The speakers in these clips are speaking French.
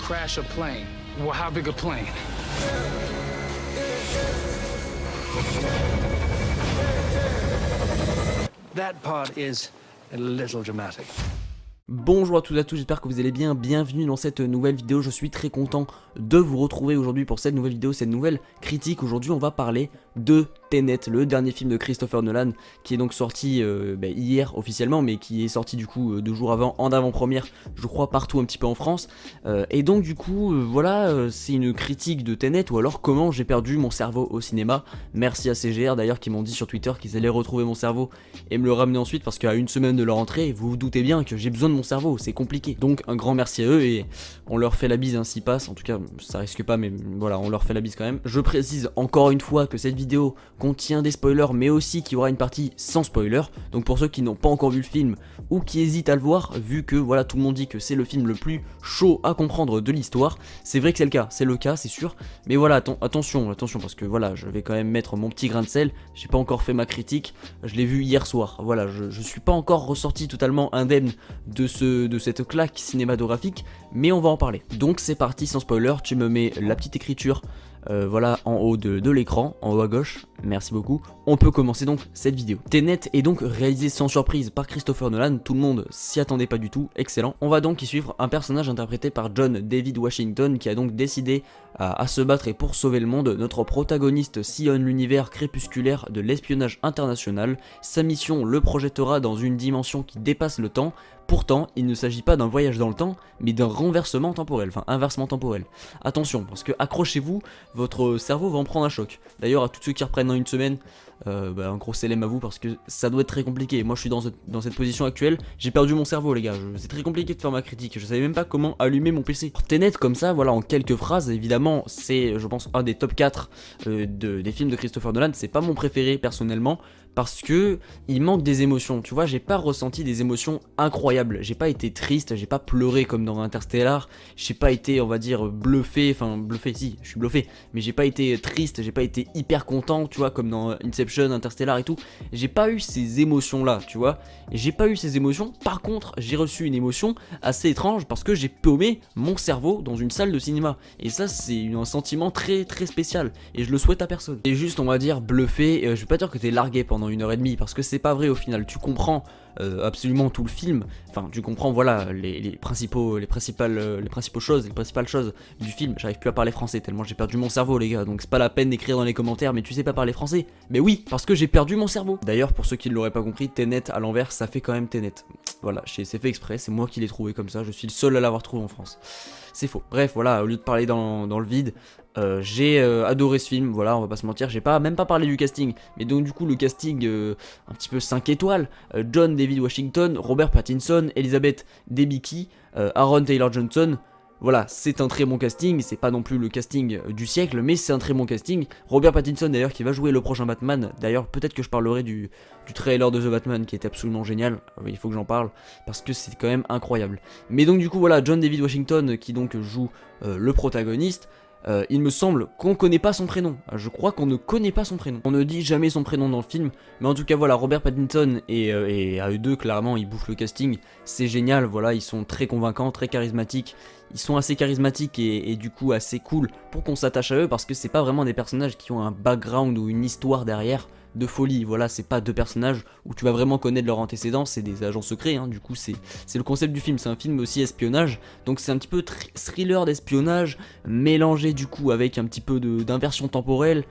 crash a plane. Well, how big a plane? That part is a little dramatic. Bonjour à toutes et à tous, j'espère que vous allez bien, bienvenue dans cette nouvelle vidéo, je suis très content de vous retrouver aujourd'hui pour cette nouvelle vidéo, cette nouvelle critique. Aujourd'hui on va parler de Tenet, le dernier film de Christopher Nolan, qui est donc sorti hier officiellement, mais qui est sorti du coup 2 jours avant, en avant-première, je crois partout un petit peu en France, et donc du coup voilà, c'est une critique de Tenet, ou alors comment j'ai perdu mon cerveau au cinéma. Merci à CGR d'ailleurs qui m'ont dit sur Twitter qu'ils allaient retrouver mon cerveau et me le ramener ensuite, parce qu'à une semaine de leur entrée, vous vous doutez bien que j'ai besoin de mon cerveau, c'est compliqué. Donc un grand merci à eux et on leur fait la bise s'ils passent, en tout cas ça risque pas, mais voilà, on leur fait la bise quand même. Je précise encore une fois que cette vidéo contient des spoilers, mais aussi qu'il y aura une partie sans spoiler, donc pour ceux qui n'ont pas encore vu le film ou qui hésitent à le voir, vu que voilà, tout le monde dit que c'est le film le plus chaud à comprendre de l'histoire, c'est vrai que c'est le cas, c'est sûr, mais voilà, attention, parce que voilà, je vais quand même mettre mon petit grain de sel, j'ai pas encore fait ma critique, je l'ai vu hier soir, voilà, je suis pas encore ressorti totalement indemne de cette claque cinématographique, mais on va en parler. Donc c'est parti sans spoiler, tu me mets la petite écriture voilà en haut de l'écran, en haut à gauche, merci beaucoup. On peut commencer donc cette vidéo. Tenet est donc réalisé sans surprise par Christopher Nolan, tout le monde s'y attendait pas du tout, excellent. On va donc y suivre un personnage interprété par John David Washington qui a donc décidé à se battre et pour sauver le monde. Notre protagoniste sillonne l'univers crépusculaire de l'espionnage international. Sa mission le projettera dans une dimension qui dépasse le temps. Pourtant, il ne s'agit pas d'un voyage dans le temps, mais d'un renversement temporel, enfin inversement temporel. Attention, parce que accrochez-vous, votre cerveau va en prendre un choc. D'ailleurs, à tous ceux qui reprennent dans une semaine, un gros célèbre à vous, parce que ça doit être très compliqué. Moi je suis dans cette position actuelle, j'ai perdu mon cerveau les gars, c'est très compliqué de faire ma critique, je savais même pas comment allumer mon PC. Tenet comme ça, voilà, en quelques phrases, évidemment, c'est je pense un des top 4 des films de Christopher Nolan, c'est pas mon préféré personnellement, parce que il manque des émotions, tu vois, j'ai pas ressenti des émotions incroyables, j'ai pas été triste, j'ai pas pleuré comme dans Interstellar, j'ai pas été, on va dire, bluffé, si, je suis bluffé, mais j'ai pas été triste, j'ai pas été hyper content, tu vois, comme dans Inception, Interstellar et tout, j'ai pas eu ces émotions là, tu vois, j'ai pas eu ces émotions. Par contre, j'ai reçu une émotion assez étrange parce que j'ai paumé mon cerveau dans une salle de cinéma, et ça c'est un sentiment très très spécial et je le souhaite à personne. Et juste, on va dire, bluffé, je vais pas dire que t'es largué pendant 1h30 parce que c'est pas vrai au final, tu comprends absolument tout le film, enfin tu comprends voilà les principales choses du film. J'arrive plus à parler français tellement j'ai perdu mon cerveau les gars, donc c'est pas la peine d'écrire dans les commentaires mais tu sais pas parler français. Mais oui, parce que j'ai perdu mon cerveau. D'ailleurs, pour ceux qui ne l'auraient pas compris, Tenet à l'envers ça fait quand même Tenet. Voilà, c'est fait exprès, c'est moi qui l'ai trouvé comme ça, je suis le seul à l'avoir trouvé en France. C'est faux. Bref, voilà, au lieu de parler dans le vide, j'ai adoré ce film, voilà, on va pas se mentir, j'ai même pas parlé du casting, mais donc du coup le casting un petit peu 5 étoiles, John David Washington, Robert Pattinson, Elizabeth Debicki, Aaron Taylor Johnson. Voilà, c'est un très bon casting, c'est pas non plus le casting du siècle, mais c'est un très bon casting. Robert Pattinson d'ailleurs qui va jouer le prochain Batman, d'ailleurs peut-être que je parlerai du trailer de The Batman qui est absolument génial, il faut que j'en parle, parce que c'est quand même incroyable. Mais donc du coup voilà, John David Washington qui donc joue le protagoniste. Il me semble qu'on connaît pas son prénom, je crois qu'on ne connaît pas son prénom, on ne dit jamais son prénom dans le film, mais en tout cas voilà, Robert Pattinson et à eux deux clairement ils bouffent le casting, c'est génial, voilà, ils sont très convaincants, très charismatiques, ils sont assez charismatiques et du coup assez cool pour qu'on s'attache à eux, parce que c'est pas vraiment des personnages qui ont un background ou une histoire derrière de folie, voilà, c'est pas deux personnages où tu vas vraiment connaître leurs antécédents, c'est des agents secrets, hein, du coup c'est le concept du film, c'est un film aussi espionnage, donc c'est un petit peu thriller d'espionnage, mélangé du coup avec un petit peu d'inversion temporelle.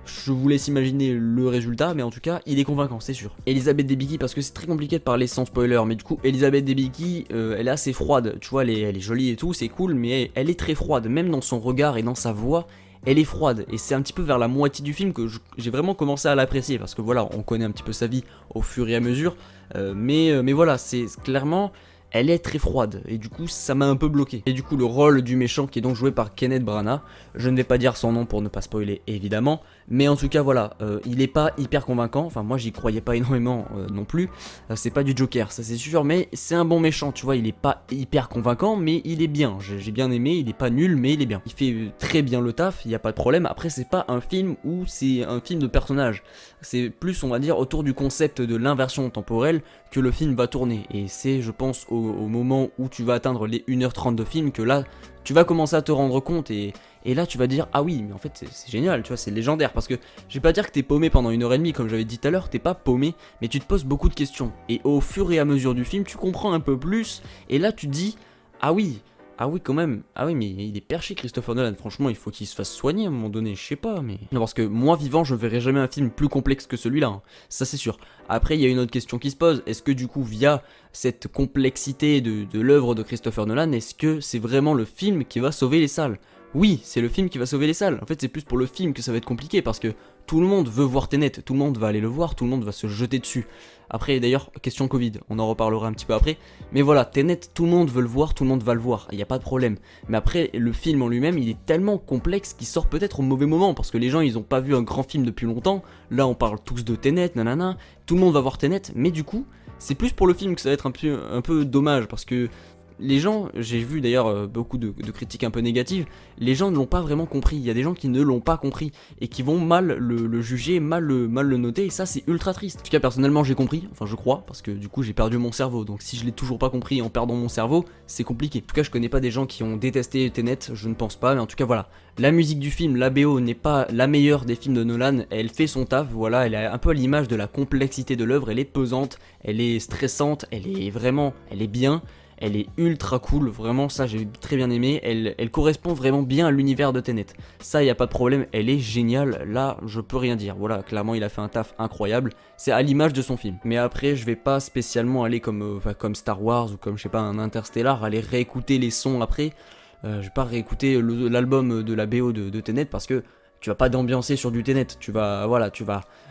Je vous laisse imaginer le résultat, mais en tout cas il est convaincant, c'est sûr. Elizabeth Debicki, parce que c'est très compliqué de parler sans spoiler, mais du coup Elizabeth Debicki, elle est assez froide, tu vois, elle est jolie et tout, c'est cool, mais elle est très froide, même dans son regard et dans sa voix. Elle est froide, et c'est un petit peu vers la moitié du film que j'ai vraiment commencé à l'apprécier, parce que voilà, on connaît un petit peu sa vie au fur et à mesure, mais voilà, c'est clairement, elle est très froide, et du coup ça m'a un peu bloqué. Et du coup le rôle du méchant qui est donc joué par Kenneth Branagh, je ne vais pas dire son nom pour ne pas spoiler évidemment, mais en tout cas voilà, il est pas hyper convaincant, enfin moi j'y croyais pas énormément non plus, c'est pas du Joker, ça c'est sûr, mais c'est un bon méchant, tu vois, il est pas hyper convaincant, mais il est bien, j'ai bien aimé, il est pas nul, mais il est bien. Il fait très bien le taf, il y a pas de problème, après c'est pas un film où c'est un film de personnage, c'est plus on va dire autour du concept de l'inversion temporelle que le film va tourner, et c'est je pense au au moment où tu vas atteindre les 1h30 de film que là, tu vas commencer à te rendre compte et là tu vas dire ah oui mais en fait c'est génial, tu vois, c'est légendaire parce que je vais pas dire que t'es paumé pendant 1h30 comme j'avais dit tout à l'heure, t'es pas paumé mais tu te poses beaucoup de questions et au fur et à mesure du film tu comprends un peu plus et là tu te dis ah oui quand même, ah oui mais il est perché Christopher Nolan, franchement il faut qu'il se fasse soigner à un moment donné, je sais pas mais... Non parce que moi vivant je verrai jamais un film plus complexe que celui-là, hein. Ça c'est sûr. Après il y a une autre question qui se pose, est-ce que du coup via cette complexité de l'œuvre de Christopher Nolan, est-ce que c'est vraiment le film qui va sauver les salles? Oui, c'est le film qui va sauver les salles. En fait, c'est plus pour le film que ça va être compliqué parce que tout le monde veut voir Tenet, tout le monde va aller le voir, tout le monde va se jeter dessus. Après, d'ailleurs, question Covid, on en reparlera un petit peu après. Mais voilà, Tenet, tout le monde veut le voir, tout le monde va le voir, il n'y a pas de problème. Mais après, le film en lui-même, il est tellement complexe qu'il sort peut-être au mauvais moment parce que les gens, ils ont pas vu un grand film depuis longtemps. Là, on parle tous de Tenet, nanana, tout le monde va voir Tenet, mais du coup, c'est plus pour le film que ça va être un peu dommage parce que les gens, j'ai vu d'ailleurs beaucoup de critiques un peu négatives, les gens ne l'ont pas vraiment compris, il y a des gens qui ne l'ont pas compris et qui vont mal le juger, mal le noter et ça c'est ultra triste. En tout cas personnellement j'ai compris, enfin je crois, parce que du coup j'ai perdu mon cerveau, donc si je l'ai toujours pas compris en perdant mon cerveau, c'est compliqué. En tout cas je connais pas des gens qui ont détesté Tenet, je ne pense pas, mais en tout cas voilà. La musique du film, la BO n'est pas la meilleure des films de Nolan, elle fait son taf, voilà, elle est un peu à l'image de la complexité de l'œuvre, elle est pesante, elle est stressante, elle est bien. Elle est ultra cool, vraiment ça j'ai très bien aimé, elle correspond vraiment bien à l'univers de Tenet. Ça y a pas de problème, elle est géniale, là je peux rien dire, voilà, clairement il a fait un taf incroyable, c'est à l'image de son film. Mais après je vais pas spécialement aller comme Star Wars ou comme je sais pas un Interstellar, aller réécouter les sons après, je vais pas réécouter l'album de la BO de Tenet parce que tu vas pas d'ambiancer sur du Tenet, tu vas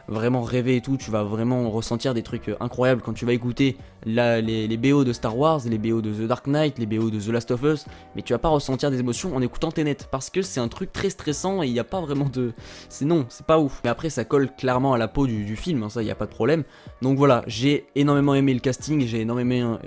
vraiment rêver et tout, tu vas vraiment ressentir des trucs incroyables quand tu vas écouter les BO de Star Wars, les BO de The Dark Knight, les BO de The Last of Us, mais tu vas pas ressentir des émotions en écoutant Tenet, parce que c'est un truc très stressant et il n'y a pas vraiment de... c'est pas ouf. Mais après ça colle clairement à la peau du film, hein, ça il n'y a pas de problème. Donc voilà, j'ai énormément aimé le casting, j'ai énormément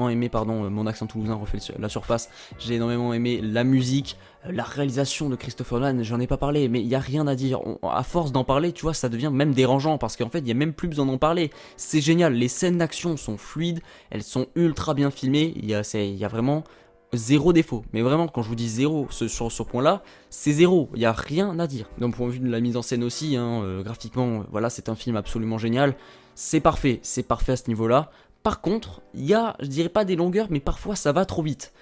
aimé, mon accent toulousain refait la surface, j'ai énormément aimé la musique, la réalisation de Christopher Nolan, j'en ai pas parlé, mais il y a rien à dire. À force d'en parler, tu vois, ça devient même dérangeant parce qu'en fait, il y a même plus besoin d'en parler. C'est génial, les scènes d'action sont fluides, elles sont ultra bien filmées, il y a vraiment zéro défaut. Mais vraiment, quand je vous dis zéro sur ce point-là, c'est zéro, il y a rien à dire. D'un point de vue de la mise en scène aussi, graphiquement, voilà, c'est un film absolument génial. C'est parfait à ce niveau-là. Par contre, il y a, je dirais pas des longueurs, mais parfois ça va trop vite.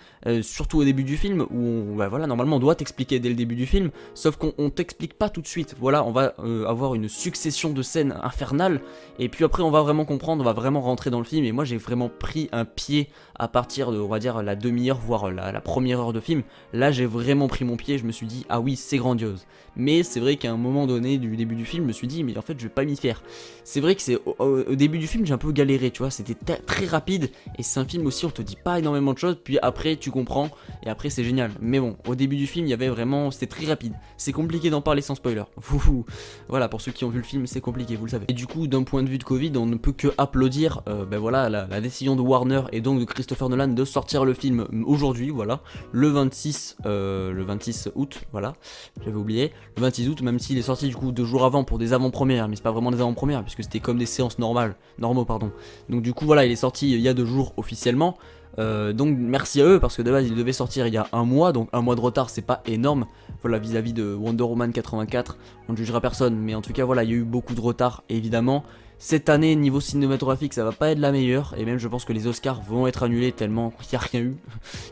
Surtout au début du film, où normalement on doit t'expliquer dès le début du film, sauf qu'on t'explique pas tout de suite. Voilà, on va avoir une succession de scènes infernales, et puis après on va vraiment comprendre, on va vraiment rentrer dans le film, et moi j'ai vraiment pris un pied à partir de, on va dire, la demi-heure, voire la première heure de film. Là j'ai vraiment pris mon pied, je me suis dit, ah oui, c'est grandiose. Mais c'est vrai qu'à un moment donné du début du film, je me suis dit, mais en fait je vais pas m'y faire. C'est vrai que c'est au début du film j'ai un peu galéré, tu vois, c'était très rapide, et c'est un film aussi, on te dit pas énormément de choses, puis après tu comprends, et après c'est génial. Mais bon, au début du film, il y avait vraiment, c'était très rapide. C'est compliqué d'en parler sans spoiler. Voilà, pour ceux qui ont vu le film, c'est compliqué, vous le savez. Et du coup, d'un point de vue de Covid, on ne peut que applaudir la décision de Warner et donc de Christopher Nolan de sortir le film aujourd'hui, voilà, le 26 août, voilà, j'avais oublié, le 26 août, même s'il est sorti du coup 2 jours avant pour des avant-premières, mais c'est pas vraiment des avant-premières, puisque c'était comme des séances normaux, pardon. Donc du coup, voilà, il est sorti il y a 2 jours officiellement. Donc merci à eux parce que de base il devait sortir il y a 1 mois, donc 1 mois de retard c'est pas énorme. Voilà, vis-à-vis de Wonder Woman 84, on ne jugera personne, mais en tout cas voilà, il y a eu beaucoup de retard évidemment. Cette année, niveau cinématographique, ça va pas être la meilleure, et même je pense que les Oscars vont être annulés tellement il n'y a rien eu.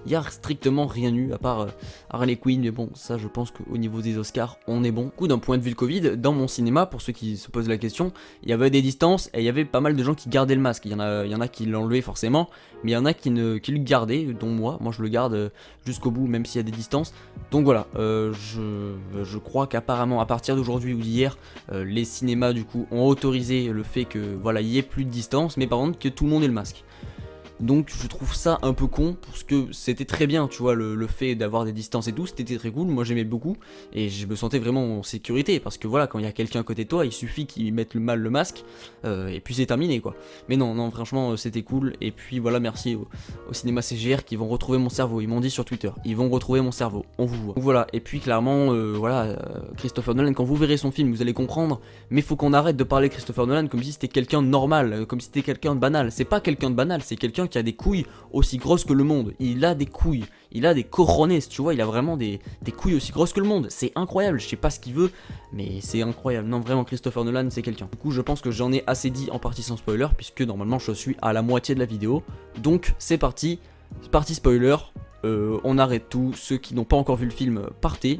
Il y a strictement rien eu, à part Harley Quinn, mais bon, ça je pense qu'au niveau des Oscars, on est bon. Du coup, d'un point de vue de Covid, dans mon cinéma, pour ceux qui se posent la question, il y avait des distances, et il y avait pas mal de gens qui gardaient le masque. Il y en a qui l'enlevaient forcément, mais il y en a qui le gardaient, dont moi je le garde jusqu'au bout, même s'il y a des distances. Donc voilà, je crois qu'apparemment, à partir d'aujourd'hui ou d'hier, les cinémas du coup ont autorisé le fait que voilà, il y ait plus de distance, mais par contre que tout le monde ait le masque. Donc je trouve ça un peu con, parce que c'était très bien, tu vois, le fait d'avoir des distances et tout, c'était très cool, moi j'aimais beaucoup, et je me sentais vraiment en sécurité, parce que voilà, quand il y a quelqu'un à côté de toi, il suffit qu'il mette le masque, et puis c'est terminé quoi. Mais non, franchement c'était cool, et puis voilà, merci au cinéma CGR qui vont retrouver mon cerveau, ils m'ont dit sur Twitter, ils vont retrouver mon cerveau, on vous voit. Donc voilà, et puis clairement, Christopher Nolan, quand vous verrez son film, vous allez comprendre, mais faut qu'on arrête de parler de Christopher Nolan comme si c'était quelqu'un de normal, comme si c'était quelqu'un de banal. C'est pas quelqu'un de banal, c'est quelqu'un quelqu'un qui a des couilles aussi grosses que le monde. Il a des couilles, il a des cojones, tu vois, il a vraiment des couilles aussi grosses que le monde. C'est incroyable, je sais pas ce qu'il veut, mais c'est incroyable. Non, vraiment, Christopher Nolan, c'est quelqu'un. Du coup, je pense que j'en ai assez dit en partie sans spoiler, puisque normalement je suis à la moitié de la vidéo. Donc, c'est parti spoiler. On arrête tout, ceux qui n'ont pas encore vu le film, partez.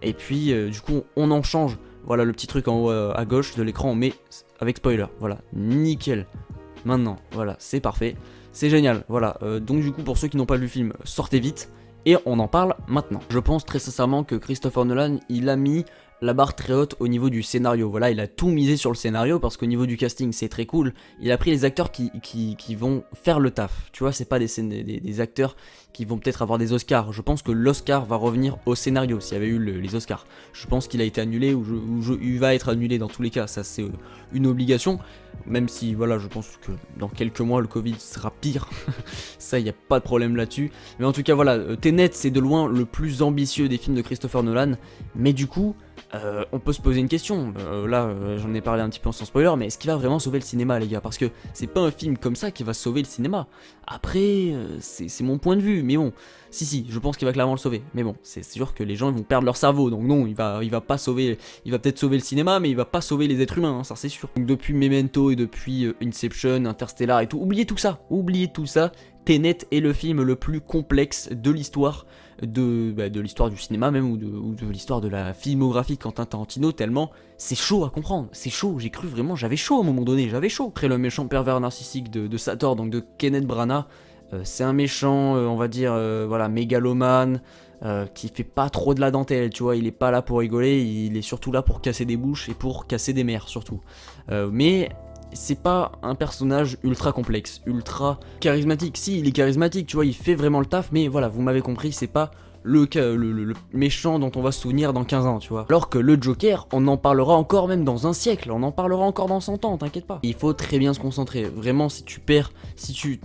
Et puis, du coup, on en change. Voilà le petit truc en haut à gauche de l'écran, on met avec spoiler. Voilà, nickel. Maintenant, voilà, c'est parfait. C'est génial, voilà. Donc du coup, pour ceux qui n'ont pas vu le film, sortez vite. Et on en parle maintenant. Je pense très sincèrement que Christopher Nolan, il a mis la barre très haute au niveau du scénario. Voilà, il a tout misé sur le scénario parce qu'au niveau du casting, c'est très cool. Il a pris les acteurs qui vont faire le taf. Tu vois, c'est pas des acteurs qui vont peut-être avoir des Oscars. Je pense que l'Oscar va revenir au scénario s'il y avait eu les Oscars. Je pense qu'il a été annulé ou il va être annulé dans tous les cas. Ça, c'est une obligation. Même si, voilà, je pense que dans quelques mois, le Covid sera pire. Ça, il n'y a pas de problème là-dessus. Mais en tout cas, voilà, Tenet, c'est de loin le plus ambitieux des films de Christopher Nolan. Mais du coup, on peut se poser une question. J'en ai parlé un petit peu sans spoiler, mais est-ce qu'il va vraiment sauver le cinéma, les gars? Parce que c'est pas un film comme ça qui va sauver le cinéma. Après, c'est mon point de vue, mais bon, si, je pense qu'il va clairement le sauver. Mais bon, c'est sûr que les gens vont perdre leur cerveau, donc non, il va pas sauver. Il va peut-être sauver le cinéma, mais il va pas sauver les êtres humains, hein, ça c'est sûr. Donc depuis Memento et depuis Inception, Interstellar et tout, oubliez tout ça. Tenet est le film le plus complexe de l'histoire de l'histoire du cinéma même ou de l'histoire de la filmographie de Quentin Tarantino, tellement c'est chaud à comprendre, c'est chaud, j'ai cru vraiment, j'avais chaud à un moment donné, j'avais chaud. Après le méchant pervers narcissique de Sator, donc de Kenneth Branagh, c'est un méchant, on va dire, voilà, mégalomane, qui fait pas trop de la dentelle, tu vois, il est pas là pour rigoler, il est surtout là pour casser des bouches et pour casser des mères surtout. Mais c'est pas un personnage ultra complexe, ultra charismatique. Si, il est charismatique, tu vois, il fait vraiment le taf, mais voilà, vous m'avez compris, c'est pas le méchant dont on va se souvenir dans 15 ans, tu vois. Alors que le Joker, on en parlera encore même dans un siècle, on en parlera encore dans 100 ans, t'inquiète pas. Il faut très bien se concentrer, vraiment, si tu perds, si tu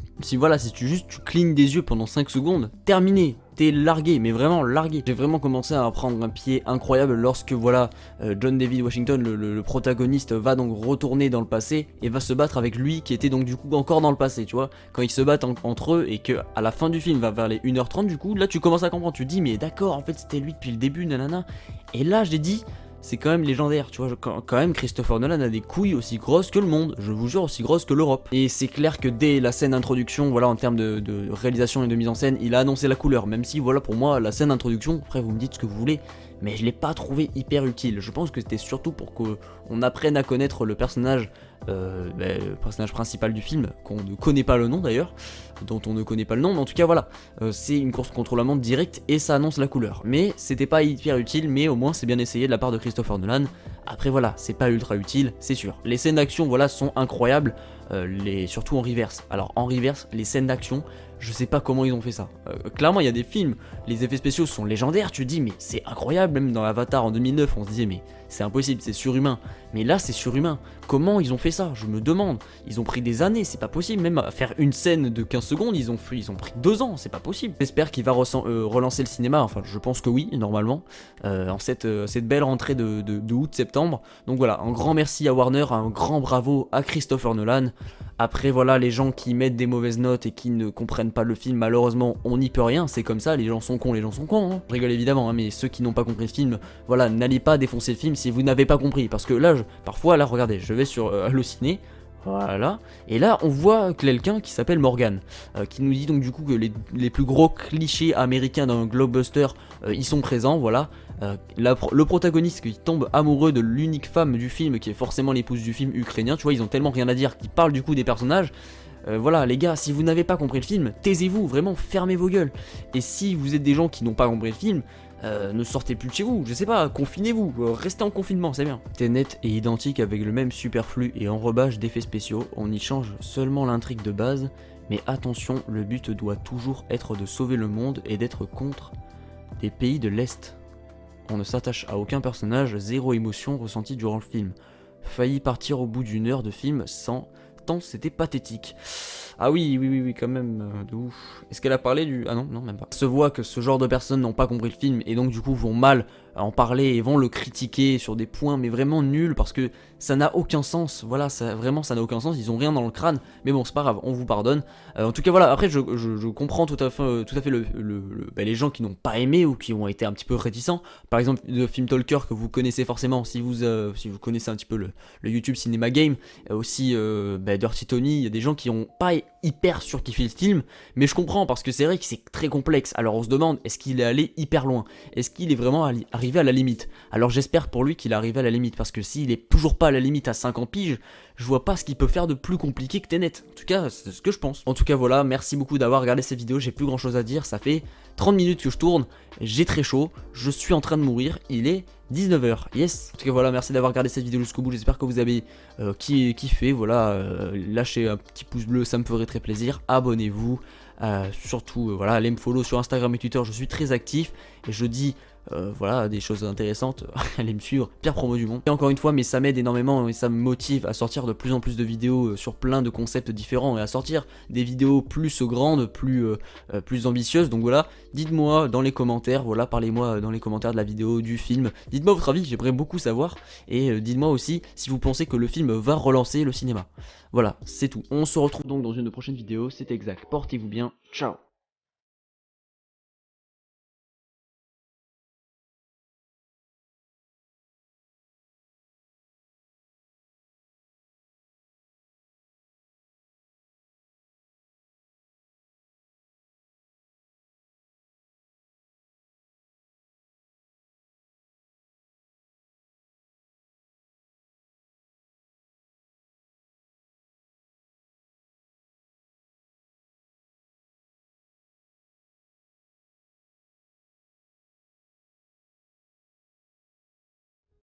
clignes des yeux pendant 5 secondes, terminé. T'es largué, mais vraiment largué. J'ai vraiment commencé à prendre un pied incroyable lorsque voilà John David Washington, le protagoniste, va donc retourner dans le passé et va se battre avec lui qui était donc du coup encore dans le passé, tu vois. Quand ils se battent entre eux et que à la fin du film va vers les 1h30 du coup, là tu commences à comprendre, tu te dis mais d'accord, en fait c'était lui depuis le début, nanana. Et là j'ai dit, c'est quand même légendaire, tu vois, quand même Christopher Nolan a des couilles aussi grosses que le monde, je vous jure, aussi grosses que l'Europe. Et c'est clair que dès la scène d'introduction, voilà, en termes de réalisation et de mise en scène, il a annoncé la couleur, même si, voilà, pour moi, la scène d'introduction, après vous me dites ce que vous voulez, mais je l'ai pas trouvé hyper utile. Je pense que c'était surtout pour qu'on apprenne à connaître le personnage, le personnage principal du film, qu'on ne connaît pas le nom d'ailleurs, dont on ne connaît pas le nom, mais en tout cas voilà, c'est une course contre la montre directe et ça annonce la couleur. Mais c'était pas hyper utile, mais au moins c'est bien essayé de la part de Christopher Nolan. Après voilà, c'est pas ultra utile, c'est sûr. Les scènes d'action, voilà, sont incroyables, surtout en reverse. Alors en reverse, les scènes d'action, je sais pas comment ils ont fait ça. Clairement, il y a des films, les effets spéciaux sont légendaires, tu te dis mais c'est incroyable, même dans Avatar en 2009, on se disait mais c'est impossible, c'est surhumain. Mais là, c'est surhumain. Comment ils ont fait ça? Je me demande. Ils ont pris des années, c'est pas possible. Même à faire une scène de 15 secondes, ils ont pris 2 ans, c'est pas possible. J'espère qu'il va relancer le cinéma, enfin je pense que oui, normalement, en cette belle rentrée de août-septembre. Donc voilà, un grand merci à Warner, un grand bravo à Christopher Nolan. Après voilà, les gens qui mettent des mauvaises notes et qui ne comprennent pas le film, malheureusement on n'y peut rien, c'est comme ça, les gens sont cons, hein. Je rigole évidemment, hein, mais ceux qui n'ont pas compris le film, voilà, n'allez pas défoncer le film si vous n'avez pas compris, parce que là, parfois, là regardez, je vais sur Allociné, voilà, et là on voit quelqu'un qui s'appelle Morgan, qui nous dit donc du coup que les plus gros clichés américains d'un blockbuster, ils sont présents, voilà. Le protagoniste qui tombe amoureux de l'unique femme du film, qui est forcément l'épouse du film ukrainien, tu vois, ils ont tellement rien à dire qu'ils parlent du coup des personnages. Voilà les gars, si vous n'avez pas compris le film, taisez-vous, vraiment fermez vos gueules. Et si vous êtes des gens qui n'ont pas compris le film, ne sortez plus de chez vous, je sais pas, confinez-vous, restez en confinement, c'est bien. Tenet est identique avec le même superflu et enrobage d'effets spéciaux, on y change seulement l'intrigue de base, mais attention, le but doit toujours être de sauver le monde et d'être contre des pays de l'Est. On ne s'attache à aucun personnage, zéro émotion ressentie durant le film. Failli partir au bout d'une heure de film sans... tant c'était pathétique. Ah oui, quand même, de ouf. Est-ce qu'elle a parlé du... Ah non, même pas. Se voit que ce genre de personnes n'ont pas compris le film et donc du coup vont mal en parler et vont le critiquer sur des points mais vraiment nuls parce que ça n'a aucun sens. Voilà, ça n'a aucun sens, ils ont rien dans le crâne, mais bon c'est pas grave, on vous pardonne. En tout cas voilà, après je comprends tout à fait les gens qui n'ont pas aimé ou qui ont été un petit peu réticents. Par exemple The Film Talker que vous connaissez forcément si vous connaissez un petit peu le YouTube Cinéma Game, aussi Dirty Tony, il y a des gens qui ont pas hyper surkiffé le film, mais je comprends parce que c'est vrai que c'est très complexe. Alors on se demande, est-ce qu'il est allé hyper loin? Est-ce qu'il est vraiment arrivé à la limite? Alors j'espère pour lui qu'il est arrivé à la limite, parce que s'il est toujours pas à la limite à 50 piges, je vois pas ce qu'il peut faire de plus compliqué que Tenet. En tout cas, c'est ce que je pense. En tout cas voilà, merci beaucoup d'avoir regardé cette vidéo, j'ai plus grand chose à dire, ça fait 30 minutes que je tourne, j'ai très chaud, je suis en train de mourir, il est 19h, yes. En tout cas voilà, merci d'avoir regardé cette vidéo jusqu'au bout, j'espère que vous avez kiffé, voilà, lâchez un petit pouce bleu, ça me ferait très plaisir, abonnez-vous, surtout voilà, allez me follow sur Instagram et Twitter, je suis très actif, et je dis voilà, des choses intéressantes, allez me suivre, pire promo du monde. Et encore une fois, mais ça m'aide énormément et ça me motive à sortir de plus en plus de vidéos sur plein de concepts différents et à sortir des vidéos plus grandes, plus ambitieuses. Donc voilà, dites-moi dans les commentaires, voilà, parlez-moi dans les commentaires de la vidéo, du film, dites-moi votre avis, j'aimerais beaucoup savoir, et dites-moi aussi si vous pensez que le film va relancer le cinéma. Voilà, c'est tout. On se retrouve donc dans une prochaine vidéo, c'était exact, portez-vous bien, ciao.